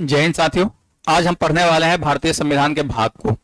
जय हिंद साथियों। आज हम पढ़ने वाले हैं भारतीय संविधान के भाग को।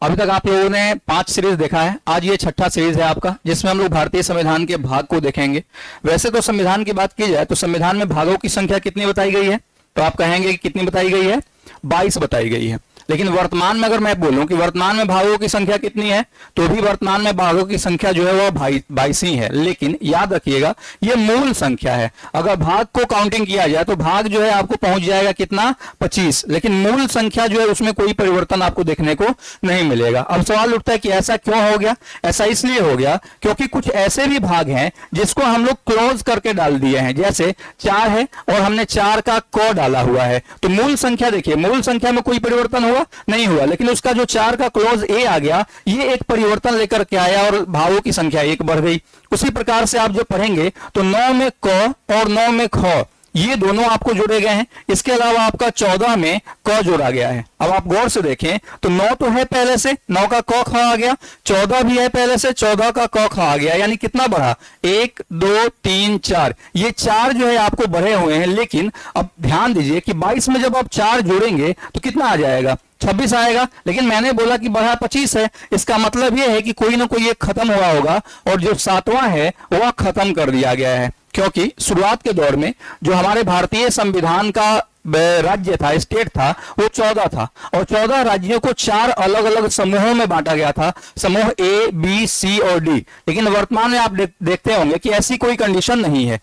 अभी तक आप लोगों ने 5 सीरीज देखा है, आज ये छठा सीरीज है आपका, जिसमें हम लोग भारतीय संविधान के भाग को देखेंगे। वैसे तो संविधान की बात की जाए तो संविधान में भागों की संख्या कितनी बताई गई है, तो आप कहेंगे कि कितनी बताई गई है, 22 बताई गई है। लेकिन वर्तमान में अगर मैं बोलूं कि वर्तमान में भागों की संख्या कितनी है, तो भी वर्तमान में भागों की संख्या जो है वो 22 ही है। लेकिन याद रखिएगा ये मूल संख्या है। अगर भाग को काउंटिंग किया जाए तो भाग जो है आपको पहुंच जाएगा कितना, 25। लेकिन मूल संख्या जो है उसमें कोई परिवर्तन आपको देखने को नहीं मिलेगा। अब सवाल उठता है कि ऐसा क्यों हो गया। ऐसा इसलिए हो गया क्योंकि कुछ ऐसे भी भाग हैं जिसको हम लोग क्लोज करके डाल दिए हैं। जैसे 4 है और हमने 4 का क डाला हुआ है, तो मूल संख्या देखिए, मूल संख्या में कोई परिवर्तन हुआ नहीं हुआ, लेकिन उसका जो 4 का क्लोज ए आ गया, ये एक परिवर्तन लेकर के आया और भावों की संख्या 1 बढ़ गई। उसी प्रकार से आप जो पढ़ेंगे तो 9 में क और 9 में ख, ये दोनों आपको जोड़े गए हैं। इसके अलावा आपका 14 में क जोड़ा गया है। अब आप गौर से देखें तो 9 तो है पहले से, 9 का क ख आ गया, 14 भी है पहले से, 14 का क ख आ गया, यानी कितना बढ़ा, 1 2 3 4, ये 4 जो है आपको बढ़े हुए हैं। लेकिन अब ध्यान दीजिए कि 22 में जब आप 4 जोड़ेंगे तो कितना आ जाएगा, 26 आएगा। लेकिन मैंने बोला कि बढ़ा 25 है, इसका मतलब यह है कि कोई ना कोई एक खत्म हुआ होगा और जो 7वां है वह खत्म कर दिया गया है। क्योंकि शुरुआत के दौर में जो हमारे भारतीय संविधान का राज्य था, स्टेट था, वो 14 था और 14 राज्यों को 4 अलग अलग समूहों में बांटा गया था, समूह ए बी सी और डी। लेकिन वर्तमान में आप देखते होंगे कि ऐसी कोई कंडीशन नहीं है।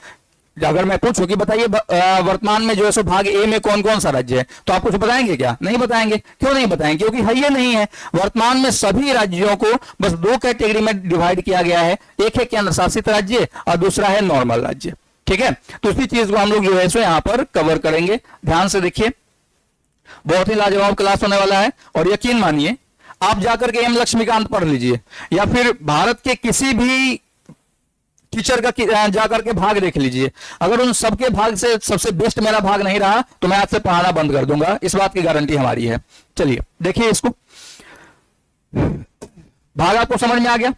अगर मैं पूछूं कि बताइए वर्तमान में जो है सो भाग ए में कौन कौन सा राज्य है, तो आप कुछ बताएंगे क्या, नहीं बताएंगे। क्यों नहीं बताएंगे, क्योंकि है ये नहीं है। वर्तमान में सभी राज्यों को बस 2 कैटेगरी में डिवाइड किया गया है, एक है केंद्र शासित राज्य और दूसरा है नॉर्मल राज्य। ठीक है, तो इसी चीज को हम लोग जो है सो यहां पर कवर करेंगे। ध्यान से देखिए, बहुत ही लाजवाब क्लास होने वाला है और यकीन मानिए आप जाकर के एम लक्ष्मीकांत पढ़ लीजिए या फिर भारत के किसी भी टीचर का जाकर के भाग देख लीजिए। अगर उन सबके भाग से सबसे बेस्ट मेरा भाग नहीं रहा तो मैं आज से पढ़ाना बंद कर दूंगा, इस बात की गारंटी हमारी है। चलिए देखिए इसको, भाग आपको समझ में आ गया।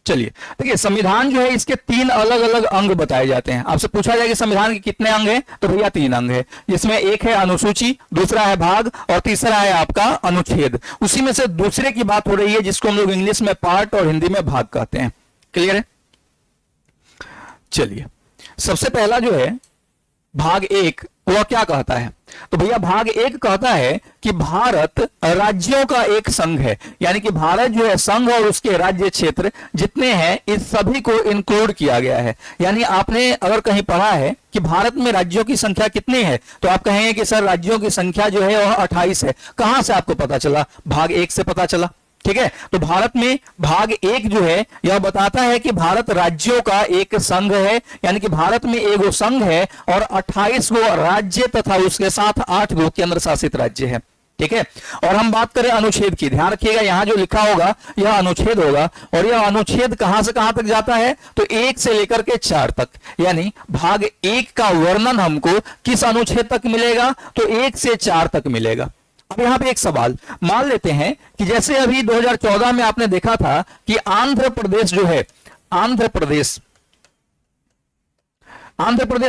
चलिए देखिए, संविधान जो है इसके 3 अलग अलग अंग बताए जाते हैं। आपसे पूछा जाए कि संविधान के कितने अंग हैं, तो भैया 3 अंग है, जिसमें एक है अनुसूची, दूसरा है भाग और तीसरा है आपका अनुच्छेद। उसी में से दूसरे की बात हो रही है जिसको हम लोग इंग्लिश में पार्ट और हिंदी में भाग कहते हैं। क्लियर है। चलिए सबसे पहला जो है भाग 1, वह क्या कहता है, तो भैया भाग 1 कहता है कि भारत राज्यों का एक संघ है। यानी कि भारत जो है संघ और उसके राज्य क्षेत्र जितने हैं इस सभी को इंक्लूड किया गया है। यानी आपने अगर कहीं पढ़ा है कि भारत में राज्यों की संख्या कितनी है, तो आप कहेंगे कि सर राज्यों की संख्या जो है वह 28 है। कहां से आपको पता चला, भाग 1 से पता चला। ठीक है, तो भारत में भाग 1 जो है यह बताता है कि भारत राज्यों का एक संघ है। यानी कि भारत में एगो संघ है और 28 गो राज्य तथा उसके साथ 8 गो केंद्र शासित राज्य है। ठीक है, और हम बात करें अनुच्छेद की, ध्यान रखिएगा यहां जो लिखा होगा यह अनुच्छेद होगा और यह अनुच्छेद कहां से कहां तक जाता है, तो 1 से लेकर के 4 तक। यानी भाग 1 का वर्णन हमको किस अनुच्छेद तक मिलेगा, तो 1 से 4 तक मिलेगा। अब यहां पे एक सवाल मान लेते हैं कि जैसे अभी 2014 में आपने देखा था कि आंध्र प्रदेश जो है, आंध्र प्रदेश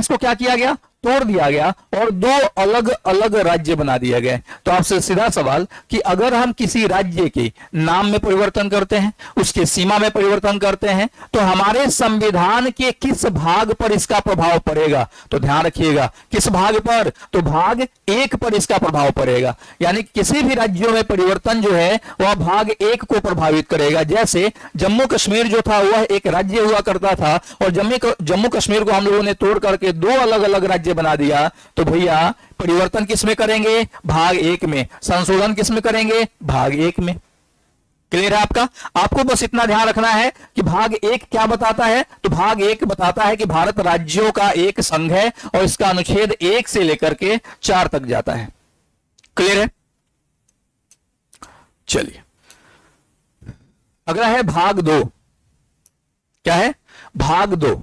को क्या किया गया, तोड़ दिया गया और 2 अलग अलग राज्य बना दिए गए। तो आपसे सीधा सवाल कि अगर हम किसी राज्य के नाम में परिवर्तन करते हैं, उसके सीमा में परिवर्तन करते हैं, तो हमारे संविधान के किस भाग पर इसका प्रभाव पड़ेगा, तो ध्यान रखिएगा किस भाग पर, तो भाग 1 पर इसका प्रभाव पड़ेगा। यानी किसी भी राज्यों में परिवर्तन जो है वह भाग 1 को प्रभावित करेगा। जैसे जम्मू कश्मीर जो था वह एक राज्य हुआ करता था और जम्मू कश्मीर को हम लोगों ने तोड़ करके 2 अलग अलग राज्य बना दिया, तो भैया परिवर्तन किस में करेंगे, भाग 1 में, संशोधन किस में करेंगे, भाग 1 में। क्लियर है आपका। आपको बस इतना ध्यान रखना है कि भाग 1 क्या बताता है, तो भाग 1 बताता है कि भारत राज्यों का एक संघ है और इसका अनुच्छेद 1 से लेकर के 4 तक जाता है। क्लियर है। चलिए अगला है भाग 2। क्या है, भाग 2।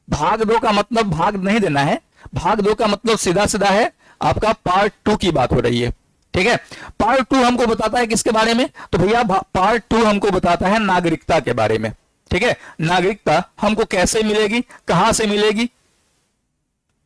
भाग 2 का मतलब भाग नहीं देना है, भाग 2 का मतलब सीधा सीधा है आपका पार्ट 2 की बात हो रही है। ठीक है, पार्ट 2 हमको बताता है किसके बारे में, तो भैया पार्ट 2 हमको बताता है नागरिकता के बारे में। ठीक है, नागरिकता हमको कैसे मिलेगी, कहां से मिलेगी,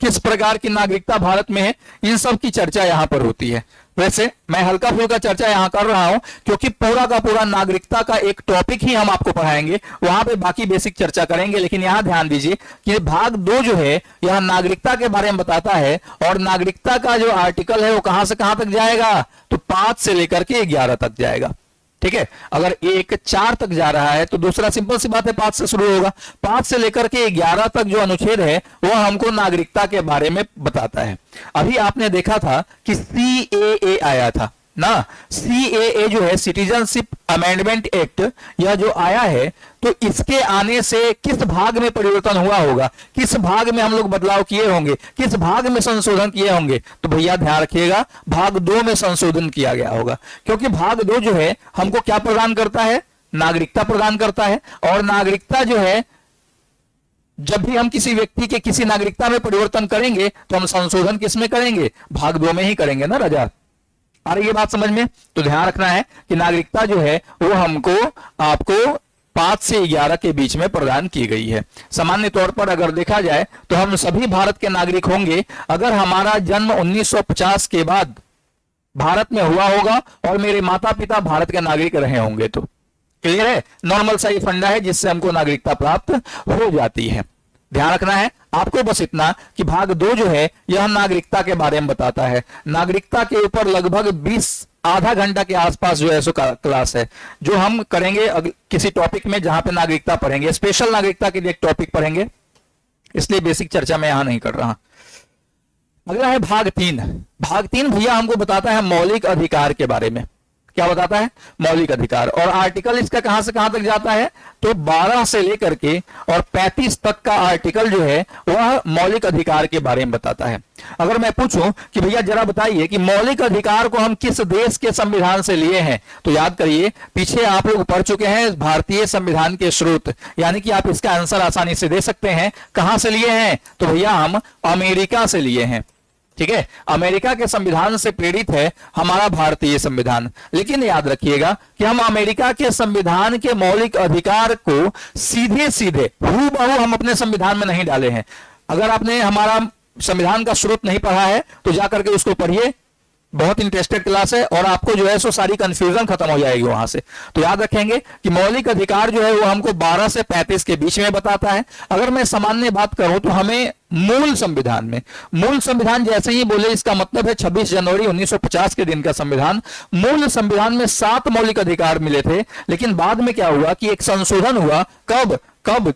किस प्रकार की नागरिकता भारत में है, इन सब की चर्चा यहां पर होती है। वैसे मैं हल्का फुल्का चर्चा यहां कर रहा हूं क्योंकि पूरा का पूरा नागरिकता का एक टॉपिक ही हम आपको पढ़ाएंगे, वहां पे बाकी बेसिक चर्चा करेंगे। लेकिन यहां ध्यान दीजिए कि भाग 2 जो है यह नागरिकता के बारे में बताता है, और नागरिकता का जो आर्टिकल है वो कहां से कहां तक जाएगा, तो 5 से लेकर के 11 तक जाएगा। ठीक है, अगर 1 4 तक जा रहा है तो दूसरा सिंपल सी बात है 5 से शुरू होगा। 5 से लेकर के 11 तक जो अनुच्छेद है वह हमको नागरिकता के बारे में बताता है। अभी आपने देखा था कि CAA आया था ना, CAA जो है सिटीजनशिप अमेंडमेंट एक्ट, यह जो आया है तो इसके आने से किस भाग में परिवर्तन हुआ होगा, किस भाग में हम लोग बदलाव किए होंगे, किस भाग में संशोधन किए होंगे, तो भैया ध्यान रखिएगा भाग 2 में संशोधन किया गया होगा। क्योंकि भाग 2 जो है हमको क्या प्रदान करता है, नागरिकता प्रदान करता है। और नागरिकता जो है, जब भी हम किसी व्यक्ति के किसी नागरिकता में परिवर्तन करेंगे तो हम संशोधन किसमें करेंगे, भाग 2 में ही करेंगे ना राजा। आ रही है बात समझ में? तो ध्यान रखना है कि नागरिकता जो है वो हमको आपको 5 से 11 के बीच में प्रदान की गई है। सामान्य तौर पर अगर देखा जाए तो हम सभी भारत के नागरिक होंगे अगर हमारा जन्म 1950 के बाद भारत में हुआ होगा और मेरे माता पिता भारत के नागरिक रहे होंगे तो। क्लियर है? नॉर्मल सा ये फंडा है जिससे हमको नागरिकता प्राप्त हो जाती है। ध्यान रखना है आपको बस इतना कि भाग 2 जो है यह नागरिकता के बारे में बताता है। नागरिकता के ऊपर लगभग 20 आधा घंटा के आसपास जो है सो क्लास है जो हम करेंगे किसी टॉपिक में जहां पे नागरिकता पढ़ेंगे। स्पेशल नागरिकता के लिए एक टॉपिक पढ़ेंगे, इसलिए बेसिक चर्चा मैं यहां नहीं कर रहा। अगला है भाग 3। भाग 3 भैया हमको बताता है मौलिक अधिकार के बारे में। क्या बताता है? मौलिक अधिकार। और आर्टिकल इसका कहां से कहां तक जाता है, तो 12 से लेकर के और 35 तक का आर्टिकल जो है वह मौलिक अधिकार के बारे में बताता है। अगर मैं पूछूं कि भैया जरा बताइए कि मौलिक अधिकार को हम किस देश के संविधान से लिए हैं, तो याद करिए पीछे आप लोग पढ़ चुके हैं भारतीय संविधान के स्रोत, यानी कि आप इसका आंसर आसानी से दे सकते हैं। कहां से लिए हैं, तो भैया हम अमेरिका से लिए हैं। ठीक है, अमेरिका के संविधान से प्रेरित है हमारा भारतीय संविधान। लेकिन याद रखिएगा कि हम अमेरिका के संविधान के मौलिक अधिकार को सीधे सीधे हूबहू हम अपने संविधान में नहीं डाले हैं। अगर आपने हमारा संविधान का स्रोत नहीं पढ़ा है तो जाकर के उसको पढ़िए, बहुत इंटरेस्टेड क्लास है और आपको जो है सो सारी कंफ्यूजन खत्म हो जाएगी वहां से। तो याद रखेंगे कि मौलिक अधिकार जो है वो हमको 12 से 35 के बीच में बताता है। अगर मैं सामान्य बात करूं तो हमें मूल संविधान में, मूल संविधान जैसे ही बोले इसका मतलब है 26 जनवरी 1950 के दिन का संविधान। मूल संविधान में 7 मौलिक अधिकार मिले थे, लेकिन बाद में क्या हुआ कि एक संशोधन हुआ। कब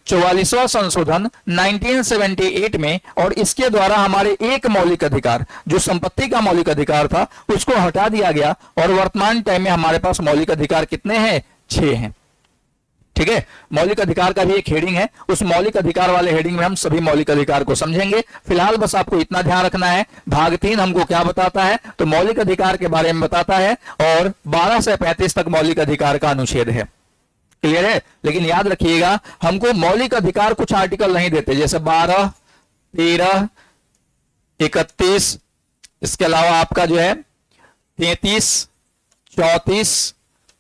44वां संशोधन 1978 में, और इसके द्वारा हमारे एक मौलिक अधिकार जो संपत्ति का मौलिक अधिकार था उसको हटा दिया गया और वर्तमान टाइम में हमारे पास मौलिक अधिकार कितने हैं, 6 हैं। ठीक है, मौलिक अधिकार का भी एक हेडिंग है, उस मौलिक अधिकार वाले हेडिंग में हम सभी मौलिक अधिकार को समझेंगे। फिलहाल बस आपको इतना ध्यान रखना है भाग 3 हमको क्या बताता है, तो मौलिक अधिकार के बारे में बताता है और 12 से 35 तक मौलिक अधिकार का अनुच्छेद है। क्लियर है? लेकिन याद रखिएगा हमको मौलिक अधिकार कुछ आर्टिकल नहीं देते, जैसे 12, 13, 31, इसके अलावा आपका जो है 33, 34,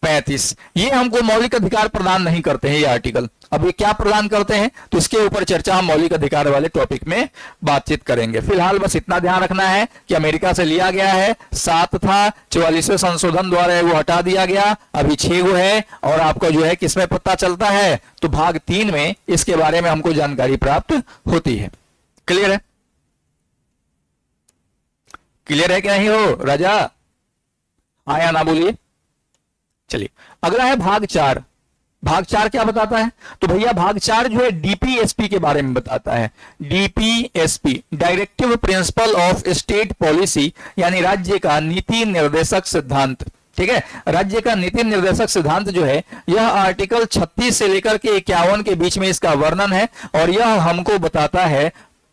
35, ये हमको मौलिक अधिकार प्रदान नहीं करते हैं ये आर्टिकल। अब ये क्या प्रदान करते हैं तो इसके ऊपर चर्चा हम मौलिक अधिकार वाले टॉपिक में बातचीत करेंगे। फिलहाल बस इतना ध्यान रखना है कि अमेरिका से लिया गया है, 7 था, 44वें संशोधन द्वारा वो हटा दिया गया, अभी 6 है। और आपको जो है किसमें पता चलता है, तो भाग 3 में इसके बारे में हमको जानकारी प्राप्त होती है। क्लियर है? क्लियर है कि नहीं हो राजा? आया ना बोलिए। चलिए अगला है भाग 4। भाग 4 क्या बताता है, तो भैया भाग 4 जो है डीपीएसपी के बारे में बताता है। DPSP directive principle of state policy, यानी राज्य का नीति निर्देशक सिद्धांत। ठीक है, राज्य का नीति निर्देशक सिद्धांत जो है यह आर्टिकल 36 से लेकर के 51 के बीच में इसका वर्णन है और यह हमको बताता है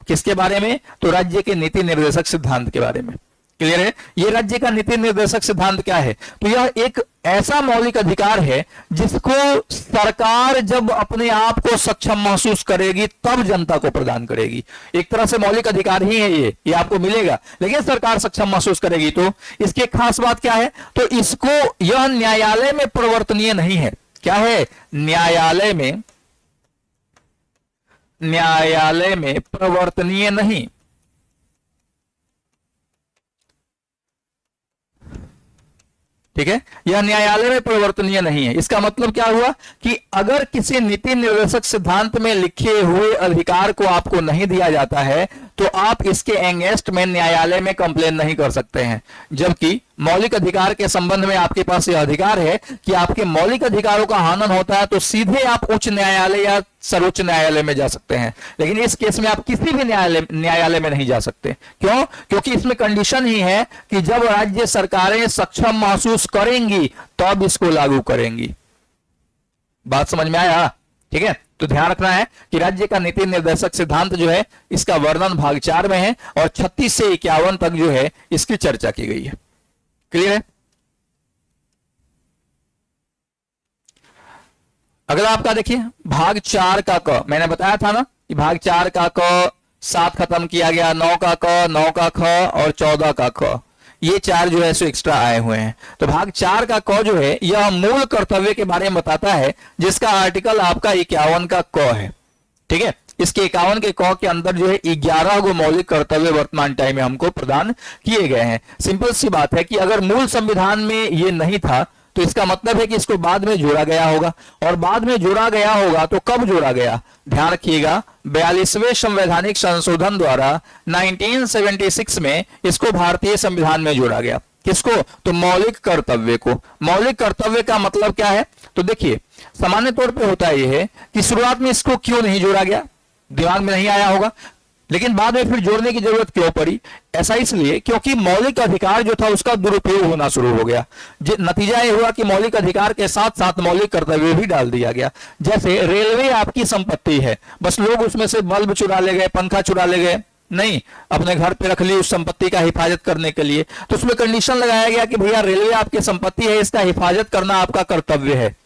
किसके बारे में, तो राज्य के नीति निर्देशक सिद्धांत के बारे में। क्लियर है? ये राज्य का नीति निर्देशक सिद्धांत क्या है, तो यह एक ऐसा मौलिक अधिकार है जिसको सरकार जब अपने आप को सक्षम महसूस करेगी तब जनता को प्रदान करेगी। एक तरह से मौलिक अधिकार ही है ये आपको मिलेगा, लेकिन सरकार सक्षम महसूस करेगी तो इसकी खास बात क्या है, तो इसको यह न्यायालय में परिवर्तनीय नहीं है। क्या है? न्यायालय में परिवर्तनीय नहीं। ठीक है, यह न्यायालय में परिवर्तनीय नहीं है। इसका मतलब क्या हुआ कि अगर किसी नीति निर्देशक सिद्धांत में लिखे हुए अधिकार को आपको नहीं दिया जाता है तो आप इसके एंगेस्ट में न्यायालय में कंप्लेन नहीं कर सकते हैं। जबकि मौलिक अधिकार के संबंध में आपके पास यह अधिकार है कि आपके मौलिक अधिकारों का हनन होता है तो सीधे आप उच्च न्यायालय या सर्वोच्च न्यायालय में जा सकते हैं। लेकिन इस केस में आप किसी भी न्यायालय में नहीं जा सकते। क्यों? क्योंकि इसमें कंडीशन ही है कि जब राज्य सरकारें सक्षम महसूस करेंगी तब इसको लागू करेंगी। बात समझ में आया? ठीक है, तो ध्यान रखना है कि राज्य का नीति निर्देशक सिद्धांत जो है इसका वर्णन भाग 4 में है और 36 से 51 तक जो है इसकी चर्चा की गई है। क्लियर है? अगला आपका देखिए भाग 4 का क। मैंने बताया था ना कि भाग 4 का क 7 खत्म किया गया, 9 का क, 9 का ख और 14 का ख, ये 4 जो है सो एक्स्ट्रा आए हुए हैं। तो भाग 4 का क जो है यह मूल कर्तव्य के बारे में बताता है जिसका आर्टिकल आपका 51 का क है। ठीक है, इसके 51 के क के अंदर जो है 11 गो मौलिक कर्तव्य वर्तमान टाइम में हमको प्रदान किए गए हैं। सिंपल सी बात है कि अगर मूल संविधान में ये नहीं था तो इसका मतलब है कि इसको बाद में जोड़ा गया होगा, और बाद में जोड़ा गया होगा तो कब जोड़ा गया? ध्यान रखिएगा, 42वें संवैधानिक संशोधन द्वारा 1976 में इसको भारतीय संविधान में जोड़ा गया। किसको? तो मौलिक कर्तव्य को। मौलिक कर्तव्य का मतलब क्या है? तो देखिए, सामान्य तौर पे होता यह है कि शुरुआत में इसको क्यों नहीं जोड़ा गया, दिमाग में नहीं आया होगा, लेकिन बाद में फिर जोड़ने की जरूरत क्यों पड़ी? ऐसा इसलिए क्योंकि मौलिक अधिकार जो था उसका दुरुपयोग होना शुरू हो गया। नतीजा ये हुआ कि मौलिक अधिकार के साथ साथ मौलिक कर्तव्य भी डाल दिया गया। जैसे रेलवे आपकी संपत्ति है, बस लोग उसमें से बल्ब चुरा ले गए, पंखा चुरा ले गए, नहीं, अपने घर पे रख ली उस संपत्ति का हिफाजत करने के लिए, तो उसमें कंडीशन लगाया गया कि भैया रेलवे आपकी संपत्ति है, इसका हिफाजत करना आपका कर्तव्य है।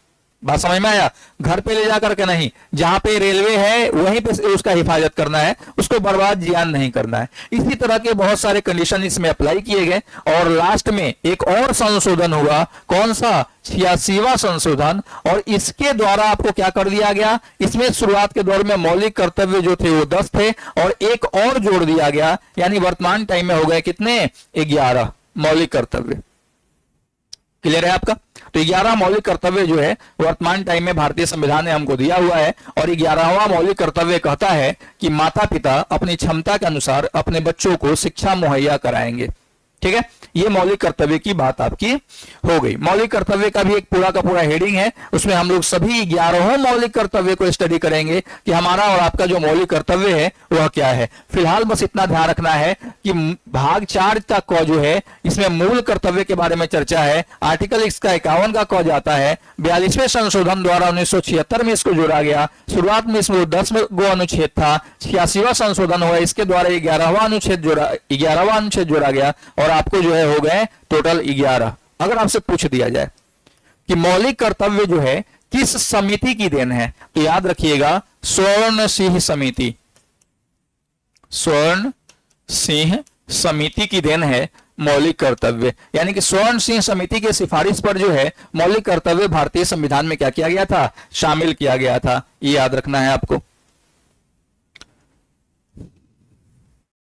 बात समझ में आया? घर पे ले जाकर के नहीं, जहां पे रेलवे है वहीं पे उसका हिफाजत करना है, उसको बर्बाद जियान नहीं करना है। इसी तरह के बहुत सारे कंडीशन इसमें अप्लाई किए गए और लास्ट में एक और संशोधन हुआ। कौन सा? 86वां संशोधन। और इसके द्वारा आपको क्या कर दिया गया? इसमें शुरुआत के दौर में मौलिक कर्तव्य जो थे वो 10 थे और एक और जोड़ दिया गया, यानी वर्तमान टाइम में हो गए कितने? 11 मौलिक कर्तव्य। क्लियर है आपका? तो 11 मौलिक कर्तव्य जो है वर्तमान टाइम में भारतीय संविधान ने हमको दिया हुआ है। और 11वां मौलिक कर्तव्य कहता है कि माता पिता अपनी क्षमता के अनुसार अपने बच्चों को शिक्षा मुहैया कराएंगे। ठीक है, ये मौलिक कर्तव्य की बात आपकी हो गई। मौलिक कर्तव्य का भी एक पूरा का पूरा हेडिंग है, उसमें हम लोग सभी 11 मौलिक कर्तव्य को स्टडी करेंगे कि हमारा और आपका जो मौलिक कर्तव्य है वह क्या है। फिलहाल बस इतना ध्यान रखना है कि भाग 4 का क जो है इसमें मूल कर्तव्य के बारे में चर्चा है। आर्टिकल इसका 51 का क जाता है। 42वें संशोधन द्वारा 1976 में इसको जोड़ा गया। शुरुआत में इसमें 10 गो अनुच्छेद था। 86वां संशोधन हुआ, इसके द्वारा 11वां अनुच्छेद जोड़ा गया और आपको जो है हो गए टोटल 11। अगर आपसे पूछ दिया जाए कि मौलिक कर्तव्य जो है किस समिति की देन है, तो याद रखिएगा स्वर्ण सिंह समिति। स्वर्ण सिंह समिति की देन है मौलिक कर्तव्य, यानी कि स्वर्ण सिंह समिति के सिफारिश पर जो है मौलिक कर्तव्य भारतीय संविधान में क्या किया गया था? शामिल किया गया था। ये याद रखना है आपको।